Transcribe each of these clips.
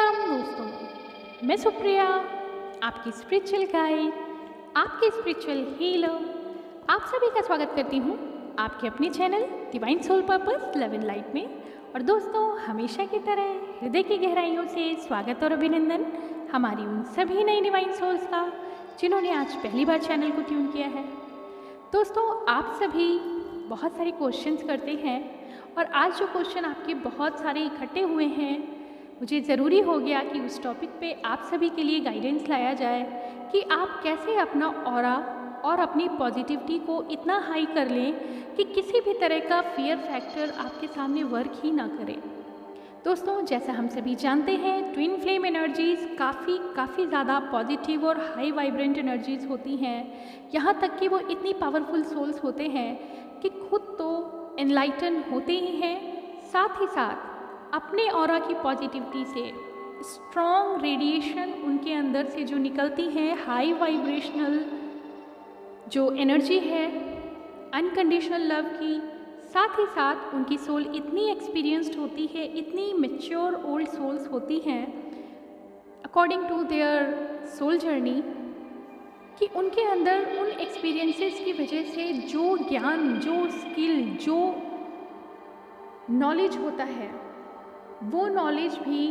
प्रणाम दोस्तों, मैं सुप्रिया, आपकी स्पिरिचुअल गाइड, आपके स्पिरिचुअल हीलर। आप सभी का स्वागत करती हूँ आपके अपने channel divine soul purpose love and light में। और दोस्तों, हमेशा की तरह हृदय की गहराइयों से स्वागत और अभिनंदन हमारी उन सभी नई डिवाइन सोल्स का जिन्होंने आज पहली बार चैनल को ट्यून किया है। दोस्तों, आप सभी बहुत सारे क्वेश्चंस करते हैं और आज जो क्वेश्चन आपके बहुत सारे इकट्ठे हुए हैं, मुझे ज़रूरी हो गया कि उस टॉपिक पे आप सभी के लिए गाइडेंस लाया जाए कि आप कैसे अपना ऑरा और अपनी पॉजिटिविटी को इतना हाई कर लें कि किसी भी तरह का फियर फैक्टर आपके सामने वर्क ही ना करे। दोस्तों, जैसा हम सभी जानते हैं, ट्विन फ्लेम एनर्जीज़ काफ़ी ज़्यादा पॉजिटिव और हाई वाइब्रेंट एनर्जीज़ होती हैं। यहाँ तक कि वो इतनी पावरफुल सोल्स होते हैं कि खुद तो एनलाइटन होते ही हैं, साथ ही साथ अपने ऑरा की पॉजिटिविटी से स्ट्रॉन्ग रेडिएशन उनके अंदर से जो निकलती है, हाई वाइब्रेशनल जो एनर्जी है अनकंडीशनल लव की, साथ ही साथ उनकी सोल इतनी एक्सपीरियंस्ड होती है, इतनी मैच्योर ओल्ड सोल्स होती हैं according to their soul journey, कि उनके अंदर उन एक्सपीरियंसेस की वजह से जो ज्ञान, जो स्किल, जो नॉलेज होता है, वो नॉलेज भी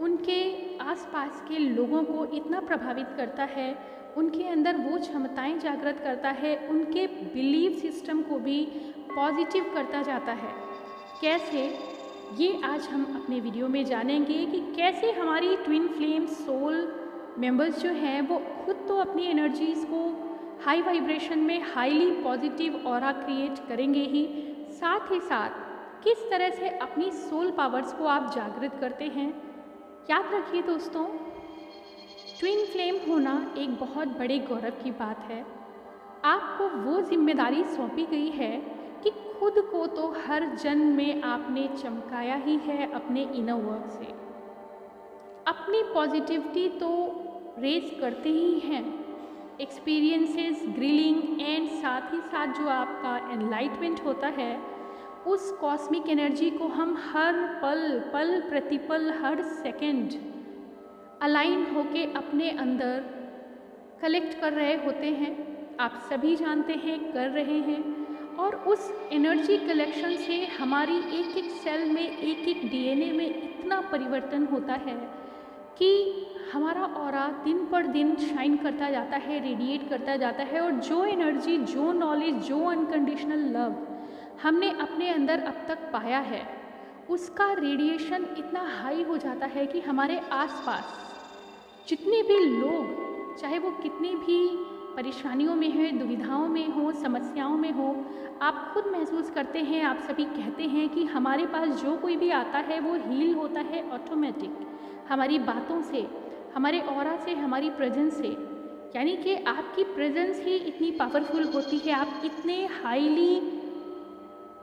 उनके आसपास के लोगों को इतना प्रभावित करता है, उनके अंदर वो क्षमताएं जागृत करता है, उनके बिलीव सिस्टम को भी पॉजिटिव करता जाता है। कैसे, ये आज हम अपने वीडियो में जानेंगे कि कैसे हमारी ट्विन फ्लेम सोल मेंबर्स जो हैं वो खुद तो अपनी एनर्जीज़ को हाई वाइब्रेशन में हाईली पॉजिटिव ऑरा क्रिएट करेंगे ही, साथ ही साथ किस तरह से अपनी सोल पावर्स को आप जागृत करते हैं। याद रखिए दोस्तों, ट्विन फ्लेम होना एक बहुत बड़े गौरव की बात है। आपको वो जिम्मेदारी सौंपी गई है कि खुद को तो हर जन्म में आपने चमकाया ही है अपने इनर वर्क से, अपनी पॉजिटिविटी तो रेज करते ही हैं, एक्सपीरियंसेस, ग्रिलिंग एंड साथ ही साथ जो आपका एनलाइटमेंट होता है, उस कॉस्मिक एनर्जी को हम हर पल प्रतिपल, हर सेकंड अलाइन होके अपने अंदर कलेक्ट कर रहे होते हैं। आप सभी जानते हैं, कर रहे हैं। और उस एनर्जी कलेक्शन से हमारी एक एक सेल में, एक एक डीएनए में इतना परिवर्तन होता है कि हमारा ऑरा दिन पर दिन शाइन करता जाता है, रेडिएट करता जाता है। और जो एनर्जी, जो नॉलेज, जो अनकंडीशनल लव हमने अपने अंदर अब तक पाया है, उसका रेडिएशन इतना हाई हो जाता है कि हमारे आसपास जितने भी लोग, चाहे वो कितनी भी परेशानियों में हैं, दुविधाओं में हो, समस्याओं में हो, आप खुद महसूस करते हैं, आप सभी कहते हैं कि हमारे पास जो कोई भी आता है वो हील होता है ऑटोमेटिक, हमारी बातों से, हमारे ऑरा से, हमारी प्रेजेंस से। यानी कि आपकी प्रेजेंस ही इतनी पावरफुल होती है, आप इतने हाईली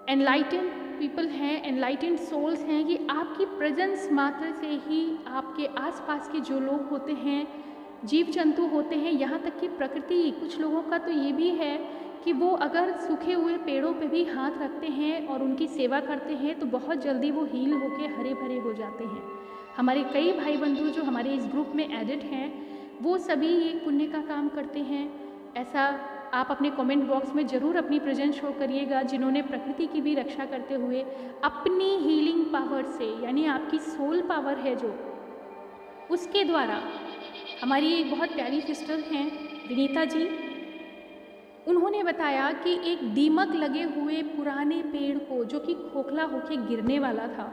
एनलाइटेंड पीपल हैं, एनलाइटेंड सोल्स हैं कि आपकी प्रेजेंस मात्र से ही आपके आसपास के जो लोग होते हैं, जीव जंतु होते हैं, यहाँ तक कि प्रकृति, कुछ लोगों का तो ये भी है कि वो अगर सूखे हुए पेड़ों पे भी हाथ रखते हैं और उनकी सेवा करते हैं तो बहुत जल्दी वो हील होके हरे भरे हो जाते हैं। हमारे कई भाई बंधु जो हमारे इस ग्रुप में एडिड हैं, वो सभी ये पुण्य का काम करते हैं। ऐसा आप अपने कमेंट बॉक्स में ज़रूर अपनी प्रेजेंस शो करिएगा, जिन्होंने प्रकृति की भी रक्षा करते हुए अपनी हीलिंग पावर से, यानी आपकी सोल पावर है जो, उसके द्वारा। हमारी एक बहुत प्यारी सिस्टर हैं विनीता जी, उन्होंने बताया कि एक दीमक लगे हुए पुराने पेड़ को, जो कि खोखला होके गिरने वाला था,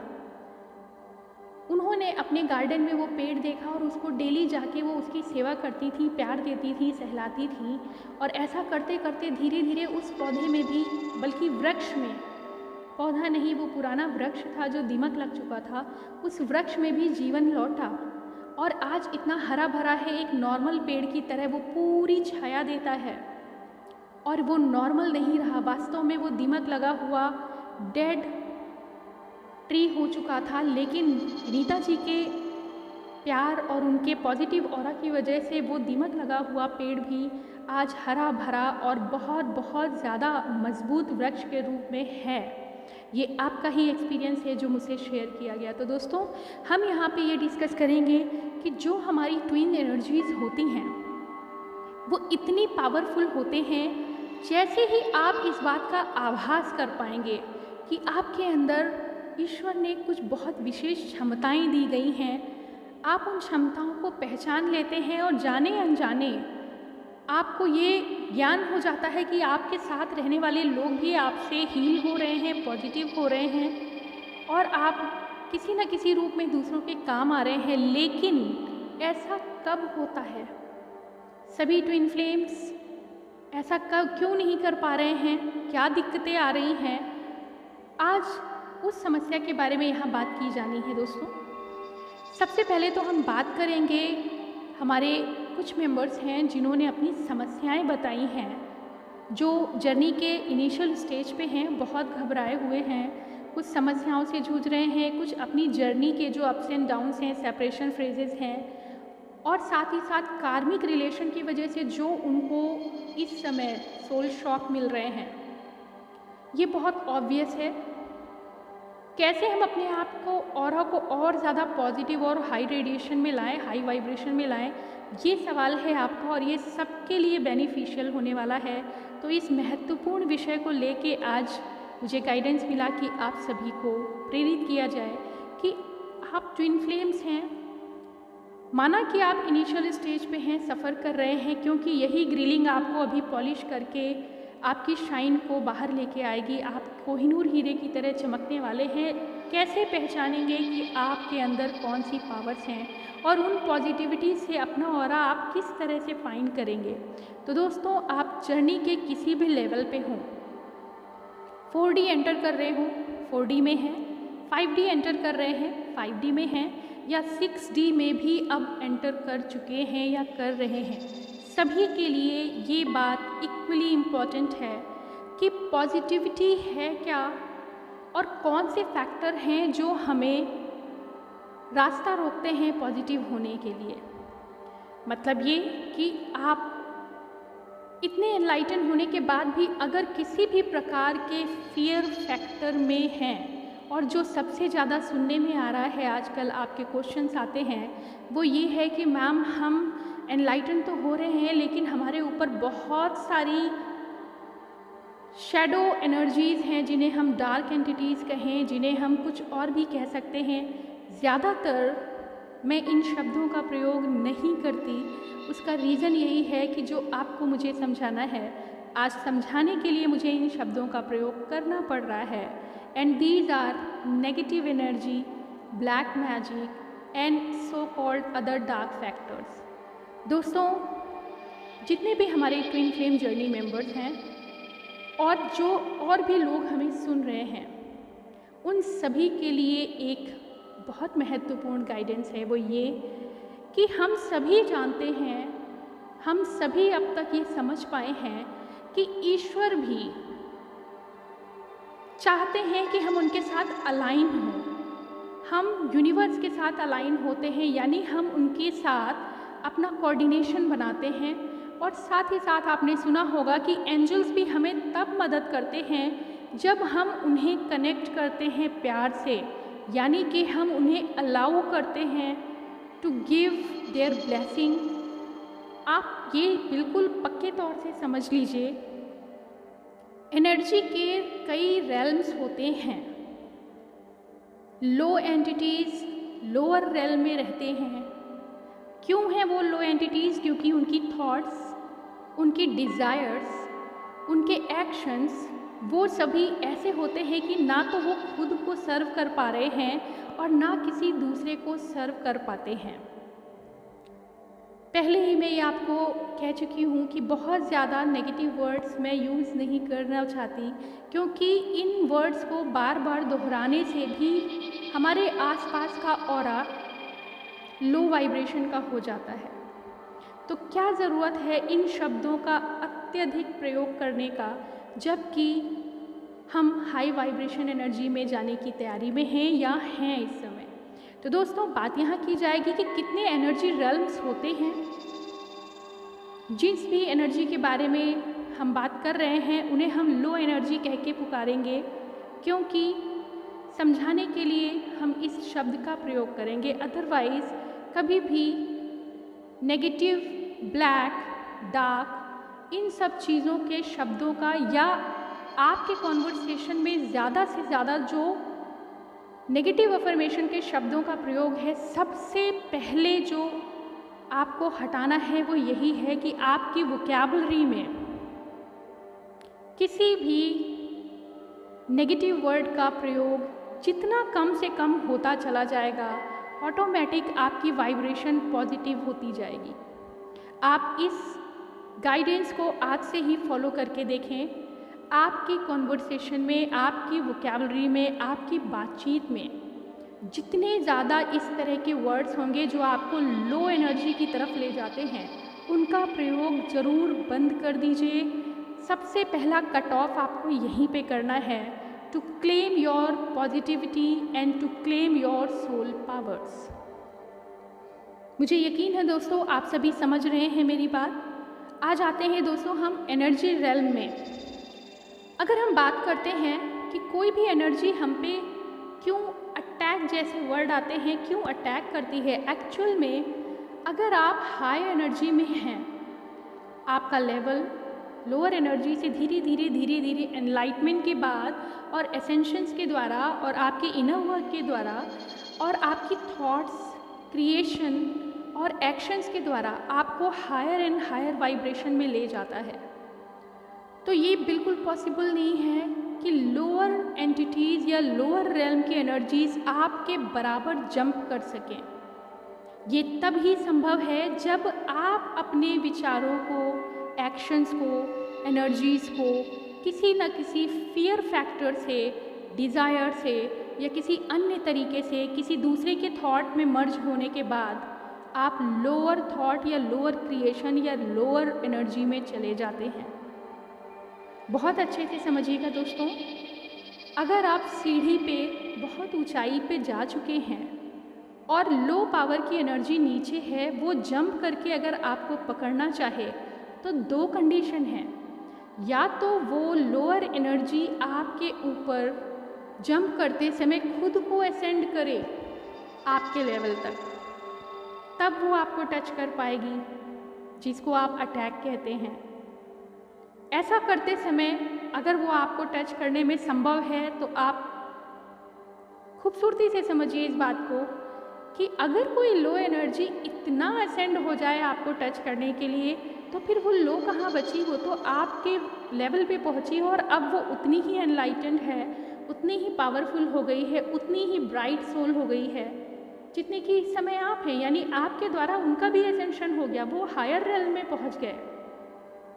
उन्होंने अपने गार्डन में वो पेड़ देखा और उसको डेली जाके वो उसकी सेवा करती थी, प्यार देती थी, सहलाती थी। और ऐसा करते करते धीरे धीरे उस पौधे में भी, बल्कि वृक्ष में, पौधा नहीं, वो पुराना वृक्ष था जो दीमक लग चुका था, उस वृक्ष में भी जीवन लौटा और आज इतना हरा भरा है, एक नॉर्मल पेड़ की तरह वो पूरी छाया देता है। और वो नॉर्मल नहीं रहा, वास्तव में वो दीमक लगा हुआ डेड ट्री हो चुका था। लेकिन रीता जी के प्यार और उनके पॉजिटिव ऑरा की वजह से वो दीमक लगा हुआ पेड़ भी आज हरा भरा और बहुत बहुत ज़्यादा मजबूत वृक्ष के रूप में है। ये आपका ही एक्सपीरियंस है जो मुझसे शेयर किया गया। तो दोस्तों, हम यहाँ पे ये डिस्कस करेंगे कि जो हमारी ट्विन एनर्जीज़ होती हैं वो इतनी पावरफुल होते हैं, जैसे ही आप इस बात का आभास कर पाएंगे कि आपके अंदर ईश्वर ने कुछ बहुत विशेष क्षमताएं दी गई हैं, आप उन क्षमताओं को पहचान लेते हैं और जाने अनजाने आपको ये ज्ञान हो जाता है कि आपके साथ रहने वाले लोग भी आपसे हील हो रहे हैं, पॉजिटिव हो रहे हैं और आप किसी न किसी रूप में दूसरों के काम आ रहे हैं। लेकिन ऐसा कब होता है? सभी ट्विन फ्लेम्स ऐसा कब क्यों नहीं कर पा रहे हैं? क्या दिक्कतें आ रही हैं? आज उस समस्या के बारे में यहाँ बात की जानी है दोस्तों। सबसे पहले तो हम बात करेंगे, हमारे कुछ मेंबर्स हैं जिन्होंने अपनी समस्याएं बताई हैं, जो जर्नी के इनिशियल स्टेज पे हैं, बहुत घबराए हुए हैं, कुछ समस्याओं से जूझ रहे हैं, कुछ अपनी जर्नी के जो अप्स एंड डाउन्स हैं, सेपरेशन फेजेस हैं, और साथ ही साथ कार्मिक रिलेशन की वजह से जो उनको इस समय सोल शॉक मिल रहे हैं। ये बहुत ऑब्वियस है। कैसे हम अपने आप को, ऑरा को और ज़्यादा पॉजिटिव और हाई रेडिएशन में लाएं, हाई वाइब्रेशन में लाएं, ये सवाल है आपका और ये सबके लिए बेनिफिशियल होने वाला है। तो इस महत्वपूर्ण विषय को लेके आज मुझे गाइडेंस मिला कि आप सभी को प्रेरित किया जाए कि आप ट्विन फ्लेम्स हैं। माना कि आप इनिशियल स्टेज पे हैं, सफ़र कर रहे हैं, क्योंकि यही ग्रिलिंग आपको अभी पॉलिश करके आपकी शाइन को बाहर लेके आएगी। आप कोहिनूर हीरे की तरह चमकने वाले हैं। कैसे पहचानेंगे कि आपके अंदर कौन सी पावर्स हैं और उन पॉजिटिविटी से अपना ऑरा आप किस तरह से फाइंड करेंगे? तो दोस्तों, आप जर्नी के किसी भी लेवल पे हों, 4D एंटर कर रहे हो, 4D में हैं, 5D एंटर कर रहे हैं, 5D में हैं, या 6D में भी अब एंटर कर चुके हैं या कर रहे हैं, सभी के लिए ये बात इक्वली इम्पॉर्टेंट है कि पॉजिटिविटी है क्या और कौन से फैक्टर हैं जो हमें रास्ता रोकते हैं पॉजिटिव होने के लिए। मतलब ये कि आप इतने एनलाइटन होने के बाद भी अगर किसी भी प्रकार के फियर फैक्टर में हैं, और जो सबसे ज़्यादा सुनने में आ रहा है आजकल, आपके क्वेश्चंस आते हैं, वो ये है कि मैम हम एनलाइटन तो हो रहे हैं लेकिन हमारे ऊपर बहुत सारी शैडो एनर्जीज़ हैं, जिन्हें हम डार्क एंटिटीज़ कहें, जिन्हें हम कुछ और भी कह सकते हैं। ज़्यादातर मैं इन शब्दों का प्रयोग नहीं करती। उसका रीज़न यही है कि जो आपको मुझे समझाना है, आज समझाने के लिए मुझे इन शब्दों का प्रयोग करना पड़ रहा है। And these are negative energy, black magic and so called other dark factors. दोस्तों, जितने भी हमारे ट्विन फ्लेम जर्नी मेंबर्स हैं और जो और भी लोग हमें सुन रहे हैं, उन सभी के लिए एक बहुत महत्वपूर्ण गाइडेंस है। वो ये कि हम सभी जानते हैं, हम सभी अब तक ये समझ पाए हैं कि ईश्वर भी चाहते हैं कि हम उनके साथ अलाइन हों। हम यूनिवर्स के साथ अलाइन होते हैं, यानी हम उनके साथ अपना कोऑर्डिनेशन बनाते हैं। और साथ ही साथ आपने सुना होगा कि एंजल्स भी हमें तब मदद करते हैं जब हम उन्हें कनेक्ट करते हैं प्यार से, यानी कि हम उन्हें अलाउ करते हैं टू गिव देयर ब्लेसिंग। आप ये बिल्कुल पक्के तौर से समझ लीजिए, एनर्जी के कई रेल्म्स होते हैं। लो एंटिटीज़ लोअर रेल्म में रहते हैं। क्यों हैं वो लो एंटिटीज़? क्योंकि उनकी थॉट्स, उनकी डिज़ायर्स, उनके एक्शंस, वो सभी ऐसे होते हैं कि ना तो वो खुद को सर्व कर पा रहे हैं और ना किसी दूसरे को सर्व कर पाते हैं। पहले ही मैं ये आपको कह चुकी हूँ कि बहुत ज़्यादा नेगेटिव वर्ड्स मैं यूज़ नहीं करना चाहती, क्योंकि इन वर्ड्स को बार बार दोहराने से भी हमारे आसपास का ऑरा लो वाइब्रेशन का हो जाता है। तो क्या ज़रूरत है इन शब्दों का अत्यधिक प्रयोग करने का, जबकि हम हाई वाइब्रेशन एनर्जी में जाने की तैयारी में हैं या हैं इस समय। तो दोस्तों, बात यहाँ की जाएगी कि कितने एनर्जी रेल्म्स होते हैं। जिस भी एनर्जी के बारे में हम बात कर रहे हैं उन्हें हम लो एनर्जी कह के पुकारेंगे, क्योंकि समझाने के लिए हम इस शब्द का प्रयोग करेंगे, अदरवाइज़ कभी भी नेगेटिव, ब्लैक, डार्क, इन सब चीज़ों के शब्दों का या आपके कॉन्वर्सेशन में ज़्यादा से ज़्यादा जो नेगेटिव अफर्मेशन के शब्दों का प्रयोग है, सबसे पहले जो आपको हटाना है वो यही है कि आपकी वोकैबुलरी में किसी भी नेगेटिव वर्ड का प्रयोग जितना कम से कम होता चला जाएगा, ऑटोमेटिक आपकी वाइब्रेशन पॉजिटिव होती जाएगी। आप इस गाइडेंस को आज से ही फॉलो करके देखें। आपकी कॉन्वर्सेशन में, आपकी वोकैबुलरी में, आपकी बातचीत में जितने ज़्यादा इस तरह के वर्ड्स होंगे जो आपको लो एनर्जी की तरफ ले जाते हैं, उनका प्रयोग ज़रूर बंद कर दीजिए। सबसे पहला कट ऑफ आपको यहीं पे करना है, to claim your positivity and to claim your soul powers. मुझे यकीन है दोस्तों आप सभी समझ रहे हैं मेरी बात। आज आते हैं दोस्तों हम एनर्जी रेल्म में। अगर हम बात करते हैं कि कोई भी एनर्जी हम पे क्यों अटैक जैसे वर्ड आते हैं, क्यों अटैक करती है, एक्चुअल में अगर आप हाई एनर्जी में हैं, आपका लेवल लोअर एनर्जी से धीरे धीरे एनलाइटमेंट के बाद और एसेंशंस के द्वारा और आपके इनर वर्क के द्वारा और आपकी थॉट्स, क्रिएशन और एक्शंस के द्वारा आपको हायर एंड हायर वाइब्रेशन में ले जाता है। तो ये बिल्कुल पॉसिबल नहीं है कि लोअर एंटिटीज़ या लोअर रेल्म की एनर्जीज़ आपके बराबर जंप कर सकें। ये तब ही संभव है जब आप अपने विचारों को, एक्शंस को, एनर्जीज़ को किसी न किसी फियर फैक्टर से, डिज़ायर से या किसी अन्य तरीके से किसी दूसरे के थॉट में मर्ज होने के बाद आप लोअर थॉट या लोअर क्रिएशन या लोअर एनर्जी में चले जाते हैं। बहुत अच्छे से समझिएगा दोस्तों, अगर आप सीढ़ी पे बहुत ऊंचाई पे जा चुके हैं और लो पावर की एनर्जी नीचे है, वो जंप करके अगर आपको पकड़ना चाहे तो दो कंडीशन हैं। या तो वो लोअर एनर्जी आपके ऊपर जंप करते समय खुद को असेंड करे आपके लेवल तक, तब वो आपको टच कर पाएगी, जिसको आप अटैक कहते हैं। ऐसा करते समय अगर वो आपको टच करने में संभव है तो आप खूबसूरती से समझिए इस बात को कि अगर कोई लो एनर्जी इतना असेंड हो जाए आपको टच करने के लिए, तो फिर वो लो कहाँ बची, वो तो आपके लेवल पे पहुँची और अब वो उतनी ही एनलाइटेंड है, उतनी ही पावरफुल हो गई है, उतनी ही ब्राइट सोल हो गई है जितने कि इस समय आप हैं। यानी आपके द्वारा उनका भी एसेंशन हो गया, वो हायर रेल में पहुँच गए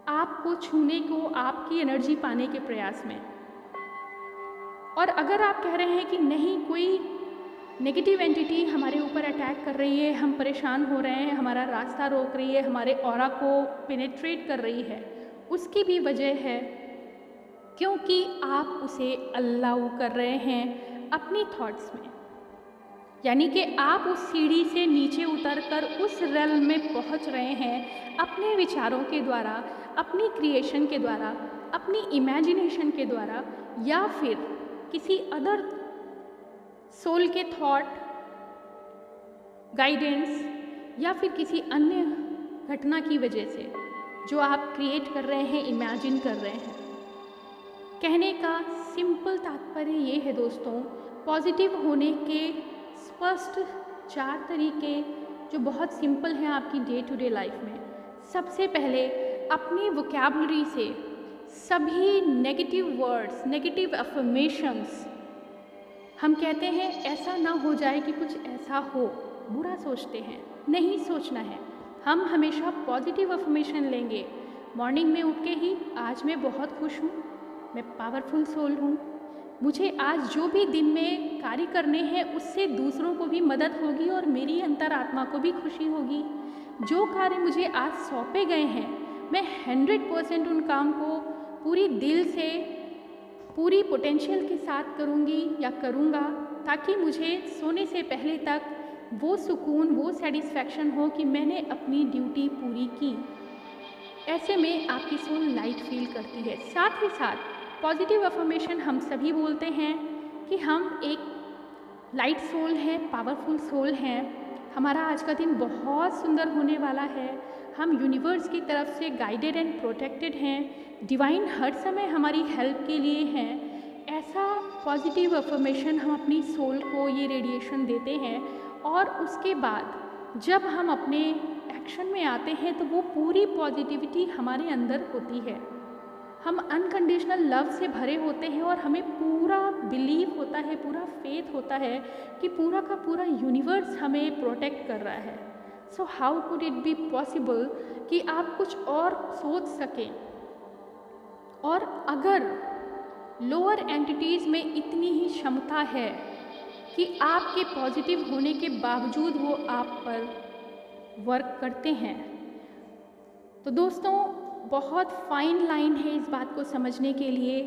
आपको छूने को, आपकी एनर्जी पाने के प्रयास में। और अगर आप कह रहे हैं कि नहीं, कोई नेगेटिव एंटिटी हमारे ऊपर अटैक कर रही है, हम परेशान हो रहे हैं, हमारा रास्ता रोक रही है, हमारे ऑरा को पेनेट्रेट कर रही है, उसकी भी वजह है क्योंकि आप उसे अलाउ कर रहे हैं अपनी थॉट्स में। यानी कि आप उस सीढ़ी से नीचे उतरकर उस रेल्म में पहुंच रहे हैं अपने विचारों के द्वारा, अपनी क्रिएशन के द्वारा, अपनी इमेजिनेशन के द्वारा, या फिर किसी अदर सोल के थॉट, गाइडेंस या फिर किसी अन्य घटना की वजह से जो आप क्रिएट कर रहे हैं, इमेजिन कर रहे हैं। कहने का सिंपल तात्पर्य ये है दोस्तों, पॉजिटिव होने के स्पष्ट 4 तरीके जो बहुत सिंपल हैं आपकी डे टू डे लाइफ में। सबसे पहले अपनी वोकैबुलरी से सभी नेगेटिव वर्ड्स, नेगेटिव अफर्मेशंस, हम कहते हैं ऐसा ना हो जाए कि कुछ ऐसा हो, बुरा सोचते हैं, नहीं सोचना है। हम हमेशा पॉजिटिव अफर्मेशन लेंगे। मॉर्निंग में उठ के ही आज मैं बहुत खुश हूँ, मैं पावरफुल सोल हूँ, मुझे आज जो भी दिन में कार्य करने हैं उससे दूसरों को भी मदद होगी और मेरी अंतरात्मा को भी खुशी होगी। जो कार्य मुझे आज सौंपे गए हैं मैं 100% उन काम को पूरी दिल से, पूरी पोटेंशियल के साथ करूँगी या करूँगा, ताकि मुझे सोने से पहले तक वो सुकून, वो सेटिस्फैक्शन हो कि मैंने अपनी ड्यूटी पूरी की। ऐसे में आपकी सोल लाइट फील करती है। साथ ही साथ पॉजिटिव अफर्मेशन हम सभी बोलते हैं कि हम एक लाइट सोल है, पावरफुल सोल हैं, हमारा आज का दिन बहुत सुंदर होने वाला है, हम यूनिवर्स की तरफ से गाइडेड एंड प्रोटेक्टेड हैं, डिवाइन हर समय हमारी हेल्प के लिए हैं। ऐसा पॉजिटिव अफर्मेशन हम अपनी सोल को ये रेडिएशन देते हैं और उसके बाद जब हम अपने एक्शन में आते हैं तो वो पूरी पॉजिटिविटी हमारे अंदर होती है। हम अनकंडीशनल लव से भरे होते हैं और हमें पूरा बिलीव होता है, पूरा फेथ होता है कि पूरा का पूरा यूनिवर्स हमें प्रोटेक्ट कर रहा है। So how could it be possible कि आप कुछ और सोच सकें। और अगर लोअर एंटिटीज़ में इतनी ही क्षमता है कि आपके पॉजिटिव होने के बावजूद वो आप पर वर्क करते हैं, तो दोस्तों बहुत फाइन लाइन है इस बात को समझने के लिए।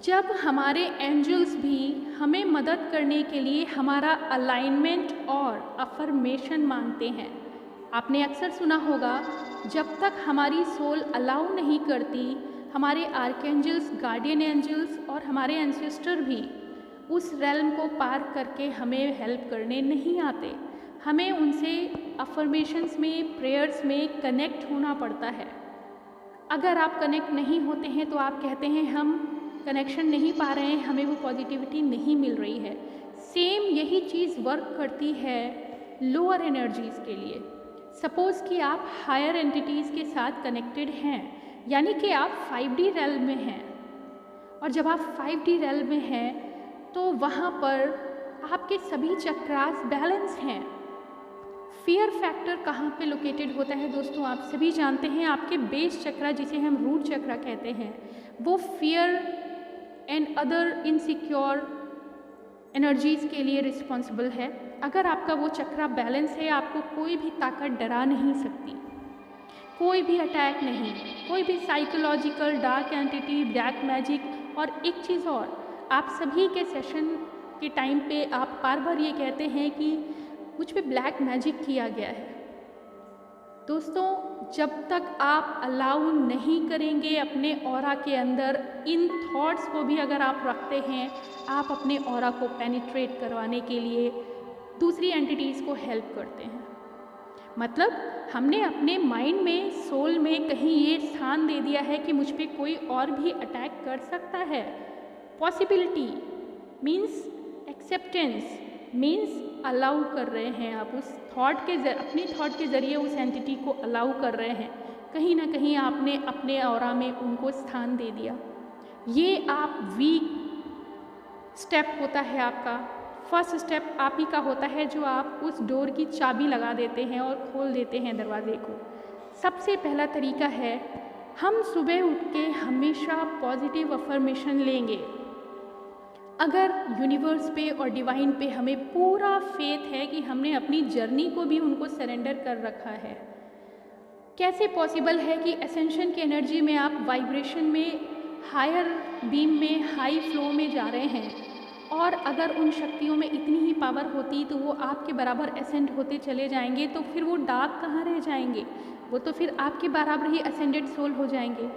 जब हमारे एंजल्स भी हमें मदद करने के लिए हमारा अलाइनमेंट और अफर्मेशन मांगते हैं। आपने अक्सर सुना होगा, जब तक हमारी सोल अलाउ नहीं करती, हमारे आर्कएंजल्स, गार्डियन एंजल्स और हमारे एंसेस्टर भी उस रेल्म को पार करके हमें हेल्प करने नहीं आते। हमें उनसे अफर्मेशंस में, प्रेयर्स में कनेक्ट होना पड़ता है। अगर आप कनेक्ट नहीं होते हैं तो आप कहते हैं हम कनेक्शन नहीं पा रहे हैं, हमें वो पॉजिटिविटी नहीं मिल रही है। सेम यही चीज़ वर्क करती है लोअर एनर्जीज़ के लिए। सपोज़ कि आप हायर एंटिटीज़ के साथ कनेक्टेड हैं, यानी कि आप 5D रेल्म में हैं, और जब आप 5D रेल्म में हैं तो वहाँ पर आपके सभी चक्रास बैलेंस हैं। फियर फैक्टर कहाँ पे लोकेटेड होता है दोस्तों, आप सभी जानते हैं। आपके बेस चक्रा, जिसे हम रूट चक्रा कहते हैं, वो fear and other insecure energies के लिए रिस्पॉन्सिबल है। अगर आपका वो चक्रा बैलेंस है, आपको कोई भी ताकत डरा नहीं सकती, कोई भी अटैक नहीं, कोई भी psychological dark entity, black magic. और एक चीज़ और, आप सभी के सेशन के टाइम पे आप बार बार ये कहते हैं कि मुझ पे ब्लैक मैजिक किया गया है। दोस्तों, जब तक आप अलाउ नहीं करेंगे अपने ऑरा के अंदर इन थॉट्स को भी अगर आप रखते हैं, आप अपने ऑरा को पेनिट्रेट करवाने के लिए दूसरी एंटिटीज़ को हेल्प करते हैं। मतलब हमने अपने माइंड में, सोल में कहीं ये स्थान दे दिया है कि मुझ पे कोई और भी अटैक कर सकता है। Possibility means acceptance, means allow कर रहे हैं आप उस थॉट के अपनी थॉट के ज़रिए उस एंटिटी को अलाउ कर रहे हैं। कहीं ना कहीं आपने अपने ऑरा में उनको स्थान दे दिया। ये आप वीक स्टेप होता है आपका। फर्स्ट स्टेप आप ही का होता है जो आप उस डोर की चाबी लगा देते हैं और खोल देते हैं दरवाजे को। सबसे पहला तरीका है, हम सुबह उठ के हमेशा पॉजिटिव अफर्मेशन लेंगे। अगर यूनिवर्स पे और डिवाइन पे हमें पूरा फेथ है कि हमने अपनी जर्नी को भी उनको सरेंडर कर रखा है। कैसे पॉसिबल है कि एसेंशन की एनर्जी में आप वाइब्रेशन में, हायर बीम में, हाई फ्लो में जा रहे हैं, और अगर उन शक्तियों में इतनी ही पावर होती तो वो आपके बराबर असेंड होते चले जाएंगे, तो फिर वो डार्क कहाँ रह जाएंगे, वो तो फिर आपके बराबर ही असेंडेड सोल हो जाएंगे।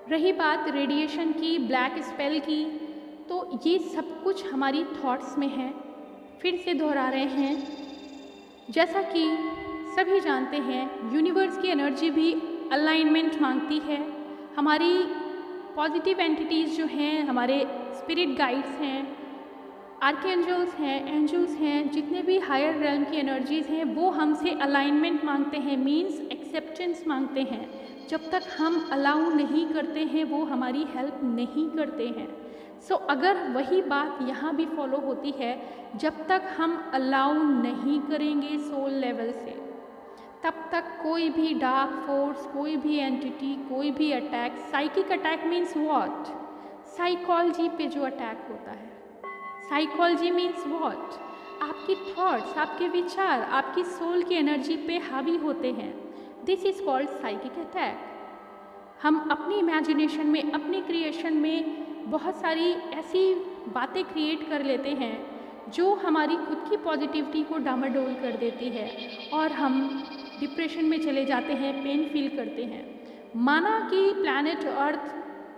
रही बात रेडिएशन की, ब्लैक स्पेल की, तो ये सब कुछ हमारी थॉट्स में है। फिर से दोहरा रहे हैं, जैसा कि सभी जानते हैं, यूनिवर्स की एनर्जी भी अलाइनमेंट मांगती है। हमारी पॉजिटिव एंटिटीज़ जो हैं, हमारे स्पिरिट गाइड्स हैं, आर्कएंजल्स हैं, एंजल्स हैं, जितने भी हायर रेल्म की एनर्जीज़ हैं, वो हमसे अलाइनमेंट मांगते हैं, मीन्स एक्सेप्टेंस मांगते हैं। जब तक हम अलाउ नहीं करते हैं, वो हमारी हेल्प नहीं करते हैं। सो अगर वही बात यहाँ भी फॉलो होती है, जब तक हम अलाउ नहीं करेंगे सोल लेवल से, तब तक कोई भी डार्क फोर्स, कोई भी एंटिटी, कोई भी attack, psychic attack means what, psychology पे जो अटैक होता है, साइकोलॉजी मीन्स व्हाट, आपकी थॉट्स, आपके विचार, आपकी सोल की एनर्जी पे हावी होते हैं। This is called psychic attack. हम अपनी इमेजिनेशन में, अपनी क्रिएशन में बहुत सारी ऐसी बातें क्रिएट कर लेते हैं जो हमारी खुद की पॉजिटिविटी को डामाडोल कर देती है, और हम डिप्रेशन में चले जाते हैं, पेन फील करते हैं। माना कि प्लैनेट अर्थ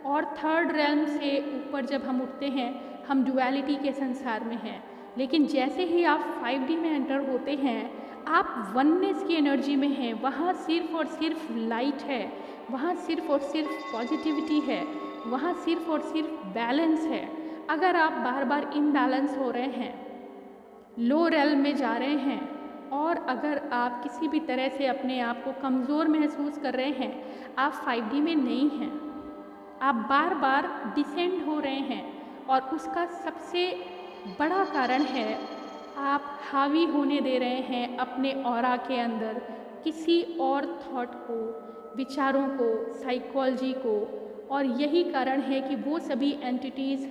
और थर्ड रेल्म से ऊपर जब हम उठते हैं हम डुअलिटी के संसार में हैं। लेकिन जैसे ही आप 5D में एंटर होते हैं आप वननेस की एनर्जी में हैं। वहाँ सिर्फ और सिर्फ लाइट है, वहाँ सिर्फ और सिर्फ पॉजिटिविटी है, वहाँ सिर्फ और सिर्फ बैलेंस है। अगर आप बार बार इम्बैलेंस हो रहे हैं, लो रेल्म में जा रहे हैं, और अगर आप किसी भी तरह से अपने आप को कमज़ोर महसूस कर रहे हैं, आप 5D में नहीं हैं, आप बार बार डिसेंड हो रहे हैं। और उसका सबसे बड़ा कारण है आप हावी होने दे रहे हैं अपने ऑरा के अंदर किसी और थॉट को, विचारों को, साइकोलॉजी को। और यही कारण है कि वो सभी एंटिटीज़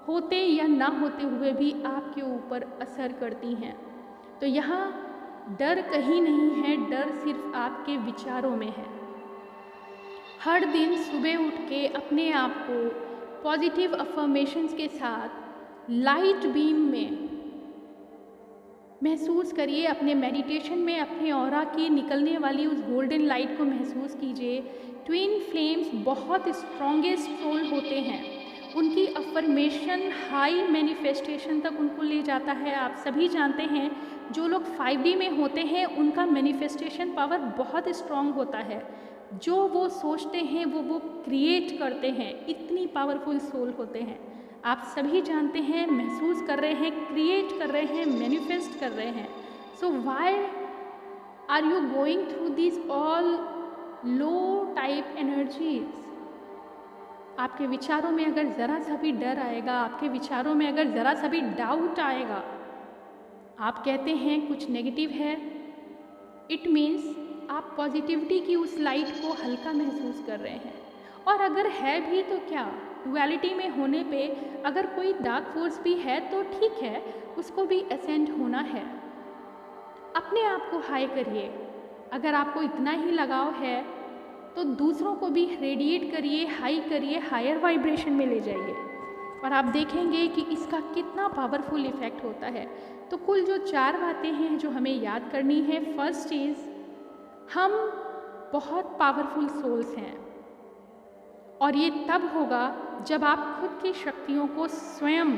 होते या ना होते हुए भी आपके ऊपर असर करती हैं। तो यहाँ डर कहीं नहीं है, डर सिर्फ आपके विचारों में है। हर दिन सुबह उठ के अपने आप को पॉजिटिव अफर्मेशंस के साथ लाइट बीम में महसूस करिए। अपने मेडिटेशन में अपने ऑरा की निकलने वाली उस गोल्डन लाइट को महसूस कीजिए। ट्विन फ्लेम्स बहुत स्ट्रॉन्गेस्ट सोल होते हैं, उनकी अफर्मेशन हाई मैनिफेस्टेशन तक उनको ले जाता है। आप सभी जानते हैं जो लोग 5D में होते हैं उनका मैनिफेस्टेशन पावर बहुत स्ट्रॉन्ग होता है। जो वो सोचते हैं वो क्रिएट करते हैं, इतनी पावरफुल सोल होते हैं। आप सभी जानते हैं, महसूस कर रहे हैं, क्रिएट कर रहे हैं, मैनिफेस्ट कर रहे हैं। So why are you going through this all low type energies? आपके विचारों में अगर ज़रा सा भी डर आएगा, आपके विचारों में अगर ज़रा सा भी डाउट आएगा, आप कहते हैं कुछ नेगेटिव है, इट मीन्स आप पॉजिटिविटी की उस लाइट को हल्का महसूस कर रहे हैं। और अगर है भी तो क्या, डुअलिटी में होने पे अगर कोई डार्क फोर्स भी है तो ठीक है, उसको भी असेंड होना है। अपने आप को हाई करिए। अगर आपको इतना ही लगाव है तो दूसरों को भी रेडिएट करिए, हाई करिए, हायर वाइब्रेशन में ले जाइए, और आप देखेंगे कि इसका कितना पावरफुल इफ़ेक्ट होता है। तो कुल जो 4 बातें हैं जो हमें याद करनी है। फर्स्ट चीज़, हम बहुत पावरफुल सोल्स हैं, और ये तब होगा जब आप खुद की शक्तियों को स्वयं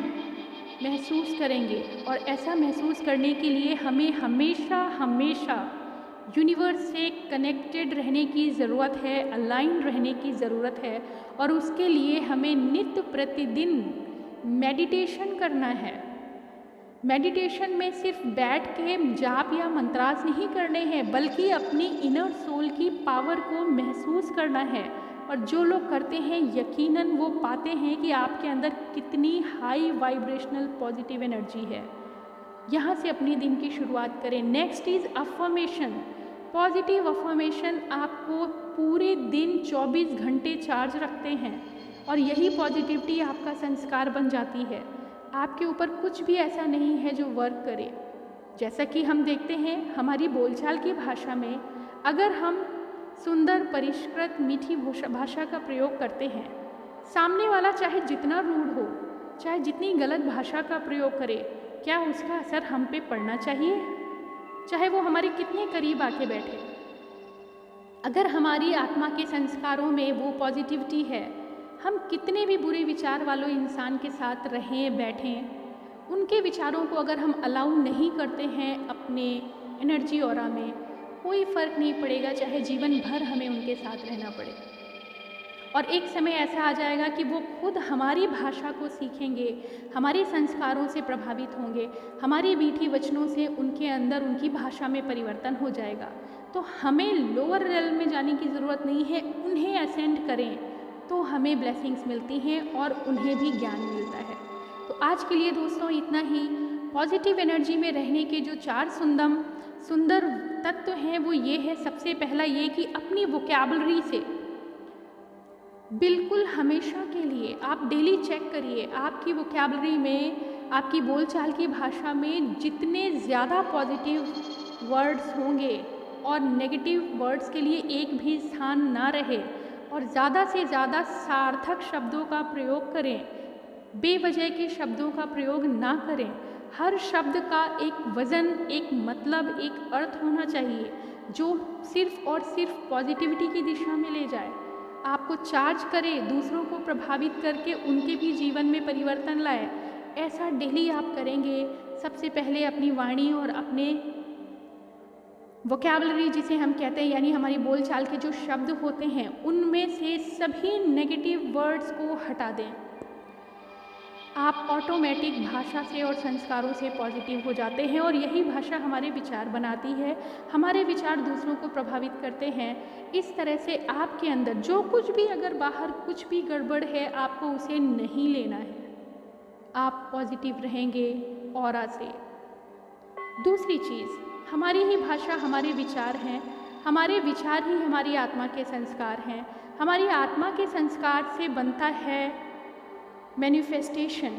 महसूस करेंगे। और ऐसा महसूस करने के लिए हमें हमेशा हमेशा यूनिवर्स से कनेक्टेड रहने की ज़रूरत है, अलाइन रहने की ज़रूरत है। और उसके लिए हमें नित्य प्रतिदिन मेडिटेशन करना है। मेडिटेशन में सिर्फ बैठ के जाप या मंत्रास नहीं करने हैं, बल्कि अपनी इनर सोल की पावर को महसूस करना है। और जो लोग करते हैं यकीनन वो पाते हैं कि आपके अंदर कितनी हाई वाइब्रेशनल पॉजिटिव एनर्जी है। यहाँ से अपने दिन की शुरुआत करें। Next is affirmation. Positive affirmation आपको पूरे दिन 24 घंटे चार्ज रखते हैं, और यही पॉजिटिविटी आपका संस्कार बन जाती है। आपके ऊपर कुछ भी ऐसा नहीं है जो वर्क करे। जैसा कि हम देखते हैं हमारी बोलचाल की भाषा में, अगर हम सुंदर परिष्कृत मीठी भाषा का प्रयोग करते हैं, सामने वाला चाहे जितना रूड हो, चाहे जितनी गलत भाषा का प्रयोग करे, क्या उसका असर हम पे पड़ना चाहिए? चाहे वो हमारे कितने करीब आके बैठे। अगर हमारी आत्मा के संस्कारों में वो पॉजिटिविटी है, हम कितने भी बुरे विचार वालों इंसान के साथ रहें बैठें, उनके विचारों को अगर हम अलाउ नहीं करते हैं अपने एनर्जी ऑरा में, कोई फ़र्क नहीं पड़ेगा, चाहे जीवन भर हमें उनके साथ रहना पड़े। और एक समय ऐसा आ जाएगा कि वो खुद हमारी भाषा को सीखेंगे, हमारे संस्कारों से प्रभावित होंगे, हमारी मीठी वचनों से उनके अंदर उनकी भाषा में परिवर्तन हो जाएगा। तो हमें लोअर रेल्म में जाने की ज़रूरत नहीं है, उन्हें असेंड करें तो हमें ब्लेसिंग्स मिलती हैं और उन्हें भी ज्ञान मिलता है। तो आज के लिए दोस्तों इतना ही। पॉजिटिव एनर्जी में रहने के जो 4 सुंदर तत्व हैं वो ये है। सबसे पहला ये कि अपनी वोकैबुलरी से बिल्कुल हमेशा के लिए आप डेली चेक करिए, आपकी वोकैबुलरी में, आपकी बोलचाल की भाषा में जितने ज़्यादा पॉजिटिव वर्ड्स होंगे और नेगेटिव वर्ड्स के लिए एक भी स्थान ना रहे, और ज़्यादा से ज़्यादा सार्थक शब्दों का प्रयोग करें, बेवजह के शब्दों का प्रयोग ना करें। हर शब्द का एक वज़न, एक मतलब, एक अर्थ होना चाहिए जो सिर्फ और सिर्फ पॉजिटिविटी की दिशा में ले जाए। आपको चार्ज करे, दूसरों को प्रभावित करके उनके भी जीवन में परिवर्तन लाए। ऐसा डेली आप करेंगे। सबसे पहले अपनी वाणी और अपने वोकैबुलरी जिसे हम कहते हैं, यानी हमारी बोलचाल के जो शब्द होते हैं, उनमें से सभी नेगेटिव वर्ड्स को हटा दें। आप ऑटोमेटिक भाषा से और संस्कारों से पॉजिटिव हो जाते हैं और यही भाषा हमारे विचार बनाती है। हमारे विचार दूसरों को प्रभावित करते हैं। इस तरह से आपके अंदर जो कुछ भी, अगर बाहर कुछ भी गड़बड़ है, आपको उसे नहीं लेना है। आप पॉजिटिव रहेंगे ऑरा से। दूसरी चीज़, हमारी ही भाषा हमारे विचार हैं। हमारे विचार ही हमारी आत्मा के संस्कार हैं। हमारी आत्मा के संस्कार से बनता है मैनिफेस्टेशन।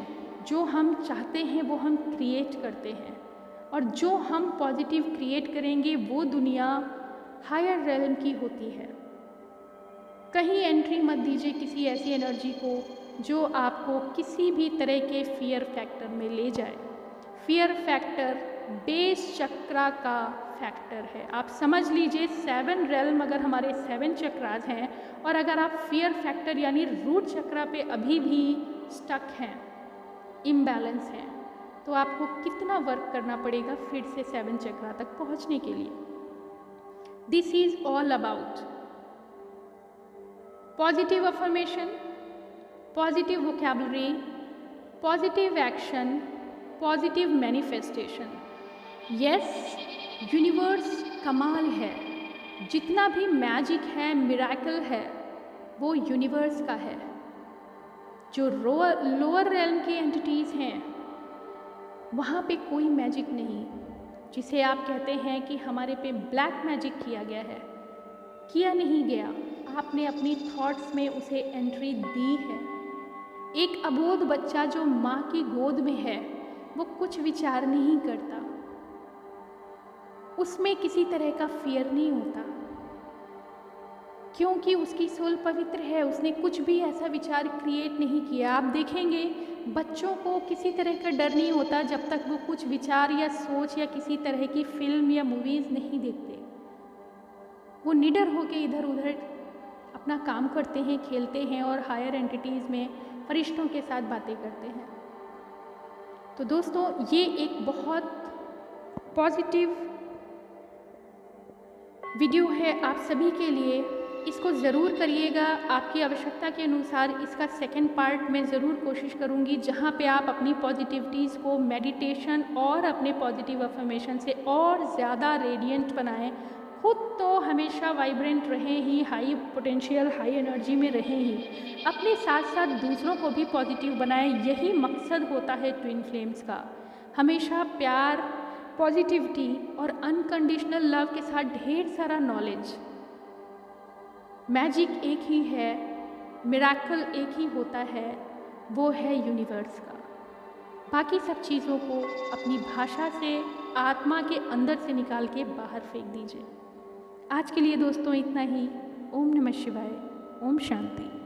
जो हम चाहते हैं वो हम क्रिएट करते हैं, और जो हम पॉजिटिव क्रिएट करेंगे वो दुनिया हायर रेलम की होती है। कहीं एंट्री मत दीजिए किसी ऐसी एनर्जी को जो आपको किसी भी तरह के फियर फैक्टर में ले जाए। फियर फैक्टर बेस चक्रा का फैक्टर है। आप समझ लीजिए 7 रेल्म अगर हमारे 7 चक्रास हैं, और अगर आप फियर फैक्टर यानी रूट चक्रा पे अभी भी स्टक हैं, इम्बैलेंस हैं, तो आपको कितना वर्क करना पड़ेगा फिर से 7 चक्रा तक पहुंचने के लिए। This is all about positive affirmation, positive vocabulary, positive action, positive manifestation. Yes, universe कमाल है। जितना भी मैजिक है, मिरेकल है, वो यूनिवर्स का है। जो लोअर रेल्म की एंटिटीज़ हैं, वहाँ पे कोई मैजिक नहीं। जिसे आप कहते हैं कि हमारे पे ब्लैक मैजिक किया गया है, किया नहीं गया। आपने अपनी थॉट्स में उसे एंट्री दी है। एक अबोध बच्चा जो माँ की गोद में है, वो कुछ विचार नहीं करता, उसमें किसी तरह का फियर नहीं होता, क्योंकि उसकी सोल पवित्र है। उसने कुछ भी ऐसा विचार क्रिएट नहीं किया। आप देखेंगे बच्चों को किसी तरह का डर नहीं होता जब तक वो कुछ विचार या सोच या किसी तरह की फिल्म या मूवीज़ नहीं देखते। वो निडर होकर इधर उधर अपना काम करते हैं, खेलते हैं और हायर एंटिटीज़ में फरिश्तों के साथ बातें करते हैं। तो दोस्तों, ये एक बहुत पॉजिटिव वीडियो है आप सभी के लिए। इसको ज़रूर करिएगा। आपकी आवश्यकता के अनुसार इसका सेकंड पार्ट मैं ज़रूर कोशिश करूँगी, जहाँ पे आप अपनी पॉजिटिविटीज़ को मेडिटेशन और अपने पॉजिटिव अफर्मेशन से और ज़्यादा रेडिएंट बनाएं। खुद तो हमेशा वाइब्रेंट रहें ही, हाई पोटेंशियल, हाई एनर्जी में रहें ही, अपने साथ साथ दूसरों को भी पॉजिटिव बनाएं। यही मकसद होता है ट्विन फ्लेम्स का। हमेशा प्यार, पॉजिटिविटी और अनकंडीशनल लव के साथ ढेर सारा नॉलेज। मैजिक एक ही है, मिरेकल एक ही होता है, वो है यूनिवर्स का। बाकी सब चीज़ों को अपनी भाषा से, आत्मा के अंदर से निकाल के बाहर फेंक दीजिए। आज के लिए दोस्तों इतना ही। ओम नमः शिवाय। ओम शांति।